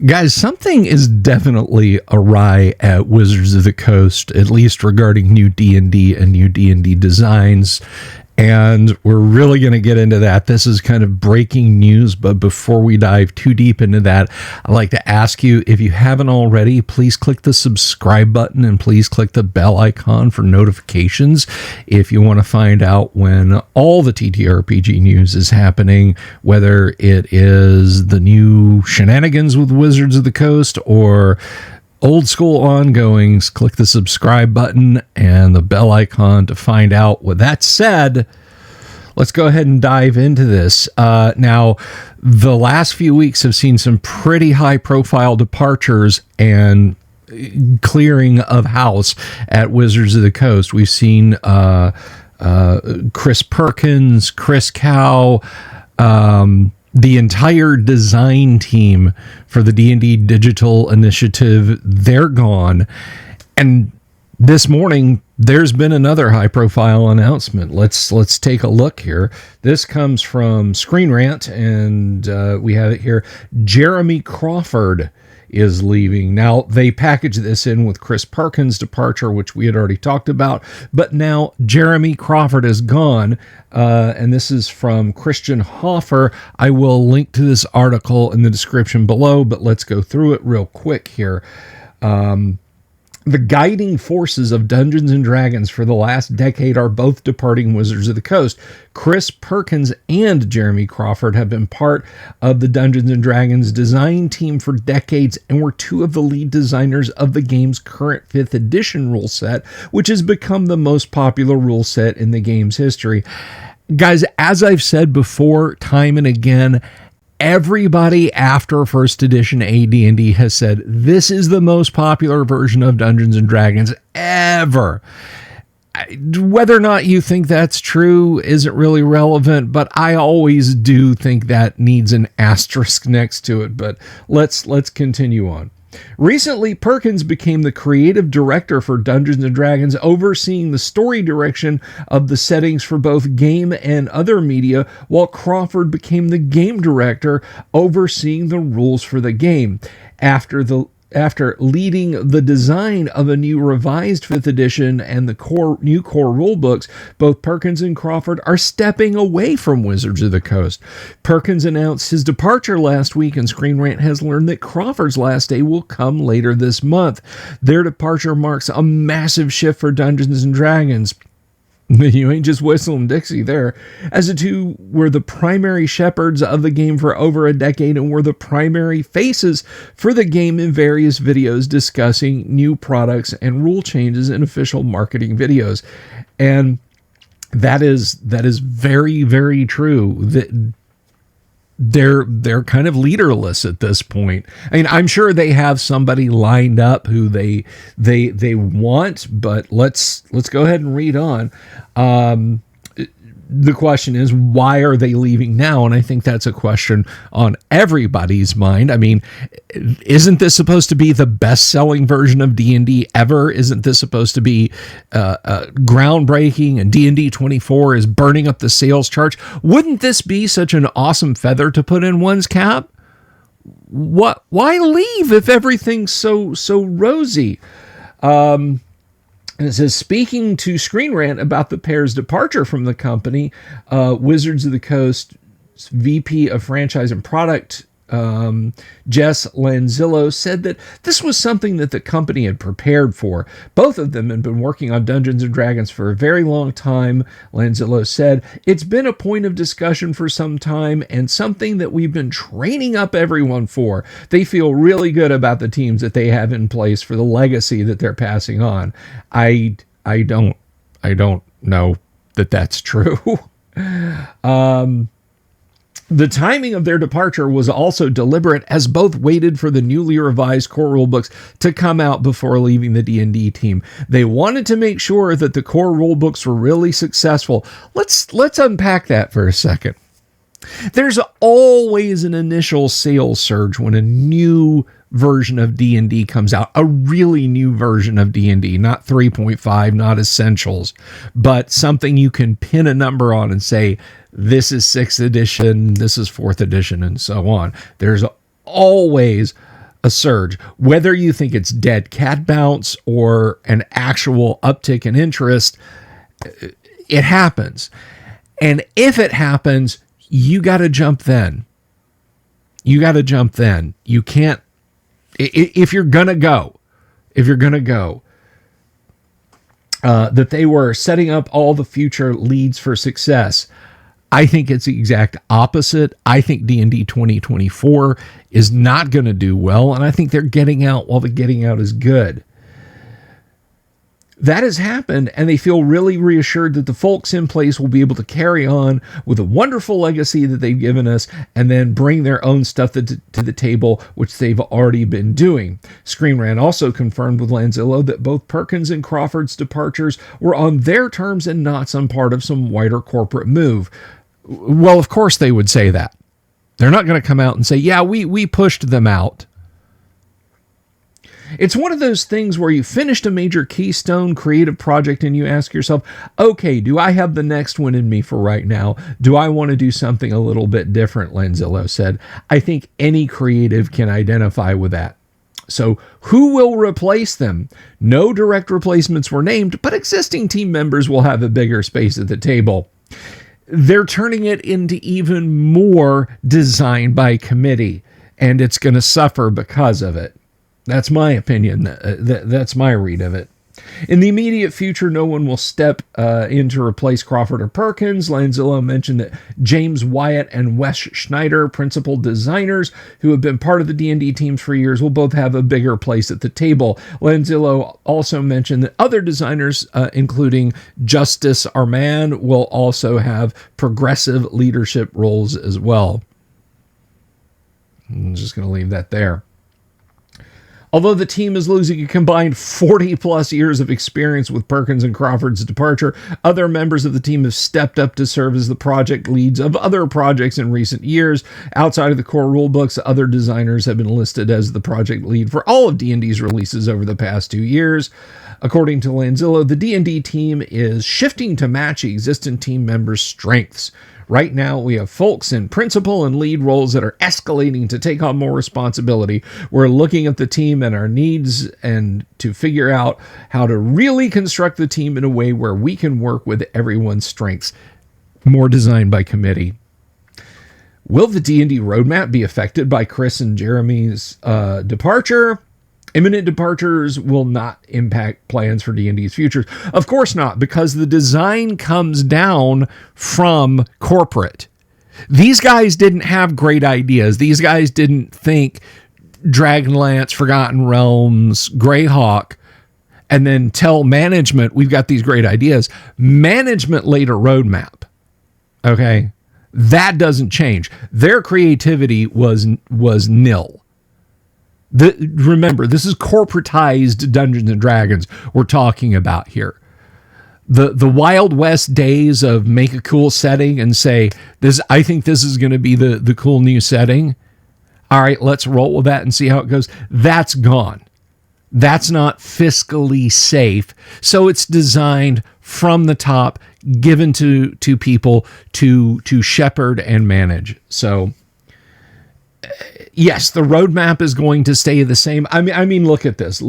Guys, something is definitely awry at Wizards of the Coast, at least regarding new D&D and new D&D designs. And we're really going to get into that. This is kind of breaking news, but before we dive too deep into that, I'd like to ask you, if you haven't already, please click the subscribe button and please click the bell icon for notifications if you want to find out when all the TTRPG news is happening, whether it is the new shenanigans with Wizards of the Coast or old school ongoings. Click the subscribe button and the bell icon to find out. With that said, let's go ahead and dive into this. Now, the last few weeks have seen some pretty high profile departures and clearing of house at Wizards of the Coast. We've seen Chris Perkins, Chris Cow, the entire design team for the D&D Digital Initiative, they're gone. And this morning, there's been another high-profile announcement. Let's take a look here. This comes from Screen Rant, and we have it here. Jeremy Crawford is leaving. Now, they packaged this in with Chris Perkins' departure, which we had already talked about, but now Jeremy Crawford is gone, and this is from Christian Hoffer. I will link to this article in the description below, but let's go through it real quick here. The guiding forces of Dungeons & Dragons for the last decade are both departing Wizards of the Coast. Chris Perkins and Jeremy Crawford have been part of the Dungeons & Dragons design team for decades and were two of the lead designers of the game's current 5th edition rule set, which has become the most popular rule set in the game's history. Guys, as I've said before, time and again, everybody after first edition AD&D has said this is the most popular version of Dungeons & Dragons ever. Whether or not you think that's true isn't really relevant, but I always do think that needs an asterisk next to it. But let's continue on. Recently, Perkins became the creative director for Dungeons & Dragons, overseeing the story direction of the settings for both game and other media, while Crawford became the game director, overseeing the rules for the game. After leading the design of a new revised 5th edition and the new core rulebooks, both Perkins and Crawford are stepping away from Wizards of the Coast. Perkins announced his departure last week, and Screen Rant has learned that Crawford's last day will come later this month. Their departure marks a massive shift for Dungeons & Dragons. You ain't just whistling Dixie there, as the two were the primary shepherds of the game for over a decade and were the primary faces for the game in various videos discussing new products and rule changes in official marketing videos. And that is very, very true. That they're kind of leaderless at this point. I mean, I'm sure they have somebody lined up who they want, but let's go ahead and read on. The question is, why are they leaving now? And I think that's a question on everybody's mind. I mean, isn't this supposed to be the best-selling version of D&D ever? Isn't this supposed to be groundbreaking, and D&D 24 is burning up the sales charts? Wouldn't this be such an awesome feather to put in one's cap? Why leave if everything's so rosy? And it says, speaking to Screen Rant about the pair's departure from the company, Wizards of the Coast VP of Franchise and Product, Jess Lanzillo, said that this was something that the company had prepared for. Both of them had been working on Dungeons & Dragons for a very long time, Lanzillo said. It's been a point of discussion for some time and something that we've been training up everyone for. They feel really good about the teams that they have in place for the legacy that they're passing on. I don't know that that's true. The timing of their departure was also deliberate, as both waited for the newly revised core rulebooks to come out before leaving the D&D team. They wanted to make sure that the core rulebooks were really successful. Let's unpack that for a second. There's always an initial sales surge when a new version of D&D comes out, a really new version of D&D, not 3.5, not Essentials, but something you can pin a number on and say, this is 6th edition, this is 4th edition, and so on. There's always a surge. Whether you think it's dead cat bounce or an actual uptick in interest, it happens. And if it happens, you got to jump then. You got to jump then. You can't, if you're going to go, that they were setting up all the future leads for success. I think it's the exact opposite. I think D&D 2024 is not going to do well, and I think they're getting out while the getting out is good. That has happened, and they feel really reassured that the folks in place will be able to carry on with a wonderful legacy that they've given us and then bring their own stuff to the table, which they've already been doing. Screen Rant also confirmed with Lanzillo that both Perkins and Crawford's departures were on their terms and not some part of some wider corporate move. Well, of course they would say that. They're not going to come out and say, yeah, we pushed them out. It's one of those things where you finished a major keystone creative project and you ask yourself, okay, do I have the next one in me for right now? Do I want to do something a little bit different? Lanzillo said. I think any creative can identify with that. So who will replace them? No direct replacements were named, but existing team members will have a bigger space at the table. They're turning it into even more design by committee, and it's going to suffer because of it. That's my opinion. That's my read of it. In the immediate future, no one will step in to replace Crawford or Perkins. Lanzillo mentioned that James Wyatt and Wes Schneider, principal designers who have been part of the D&D teams for years, will both have a bigger place at the table. Lanzillo also mentioned that other designers, including Justice Armand, will also have progressive leadership roles as well. I'm just going to leave that there. Although the team is losing a combined 40-plus years of experience with Perkins and Crawford's departure, other members of the team have stepped up to serve as the project leads of other projects in recent years. Outside of the core rulebooks, other designers have been listed as the project lead for all of D&D's releases over the past 2 years. According to Lanzillo, the D&D team is shifting to match existing team members' strengths. Right now, we have folks in principal and lead roles that are escalating to take on more responsibility. We're looking at the team and our needs and to figure out how to really construct the team in a way where we can work with everyone's strengths. More design by committee. Will the D&D roadmap be affected by Chris and Jeremy's departure? Imminent departures will not impact plans for D&D's futures. Of course not, because the design comes down from corporate. These guys didn't have great ideas. These guys didn't think Dragonlance, Forgotten Realms, Greyhawk, and then tell management, we've got these great ideas. Management laid a roadmap. Okay? That doesn't change. Their creativity was nil. Remember, this is corporatized Dungeons and Dragons we're talking about here. The Wild West days of make a cool setting and say, "This, I think this is going to be the cool new setting. All right, let's roll with that and see how it goes." That's gone. That's not fiscally safe. So it's designed from the top, given to people to shepherd and manage. So yes, the roadmap is going to stay the same. I mean, look at this.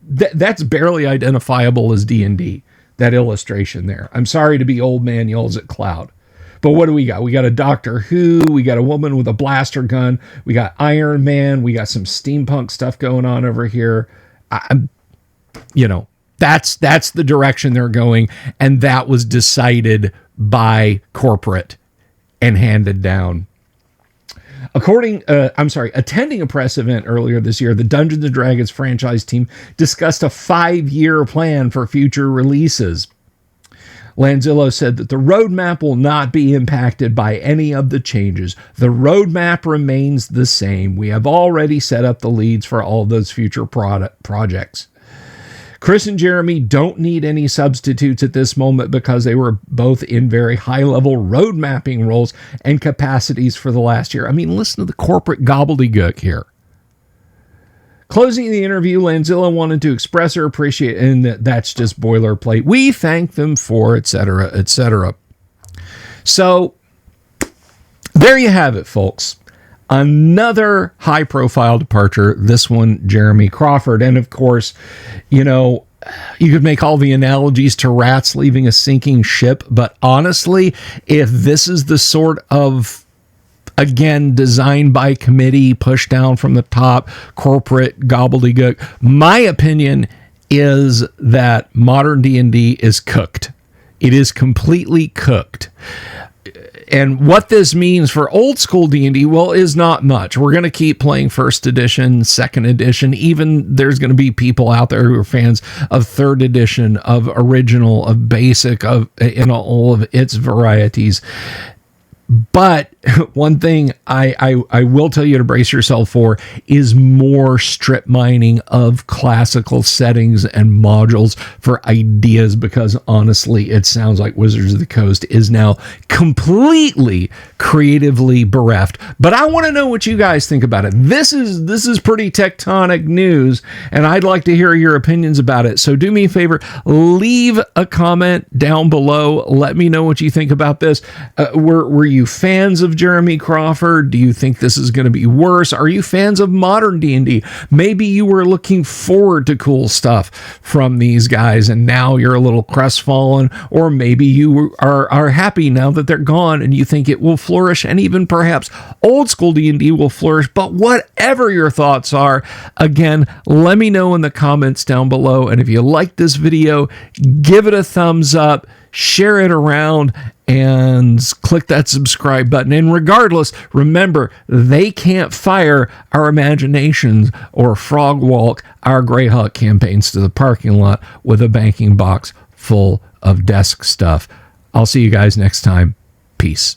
That's barely identifiable as D&D, that illustration there. I'm sorry to be old man yells at cloud. But what do we got? We got a Doctor Who. We got a woman with a blaster gun. We got Iron Man. We got some steampunk stuff going on over here. That's the direction they're going. And that was decided by corporate and handed down. Attending a press event earlier this year, the Dungeons & Dragons franchise team discussed a 5-year plan for future releases. Lanzillo said that the roadmap will not be impacted by any of the changes. The roadmap remains the same. We have already set up the leads for all those future projects. Chris and Jeremy don't need any substitutes at this moment because they were both in very high-level road mapping roles and capacities for the last year. I mean, listen to the corporate gobbledygook here. Closing the interview, Lanzillo wanted to express her appreciation, and that's just boilerplate. We thank them for, etc., etc. So, there you have it, folks. another high-profile departure, this one, Jeremy Crawford. And of course, you know, you could make all the analogies to rats leaving a sinking ship, but honestly, if this is the sort of, again, designed by committee, pushed down from the top, corporate gobbledygook, my opinion is that modern D&D is cooked. It is completely cooked. And what this means for old school D&D, well, is not much. We're going to keep playing first edition, second edition. Even there's going to be people out there who are fans of third edition, of original, of basic, of, you know, all of its varieties. But one thing I will tell you to brace yourself for is more strip mining of classical settings and modules for ideas, because honestly, it sounds like Wizards of the Coast is now completely creatively bereft. But I want to know what you guys think about it. This is pretty tectonic news, and I'd like to hear your opinions about it. So do me a favor, leave a comment down below. Let me know what you think about this. Were you fans of Jeremy Crawford? Do you think this is going to be worse? Are you fans of modern D&D? Maybe you were looking forward to cool stuff from these guys and now you're a little crestfallen, or maybe you are happy now that they're gone and you think it will flourish, and even perhaps old school D&D will flourish. But whatever your thoughts are, again, let me know in the comments down below. And if you like this video, give it a thumbs up, share it around, and click that subscribe button. And regardless, remember, they can't fire our imaginations or frog walk our Greyhawk campaigns to the parking lot with a banking box full of desk stuff. I'll see you guys next time. Peace.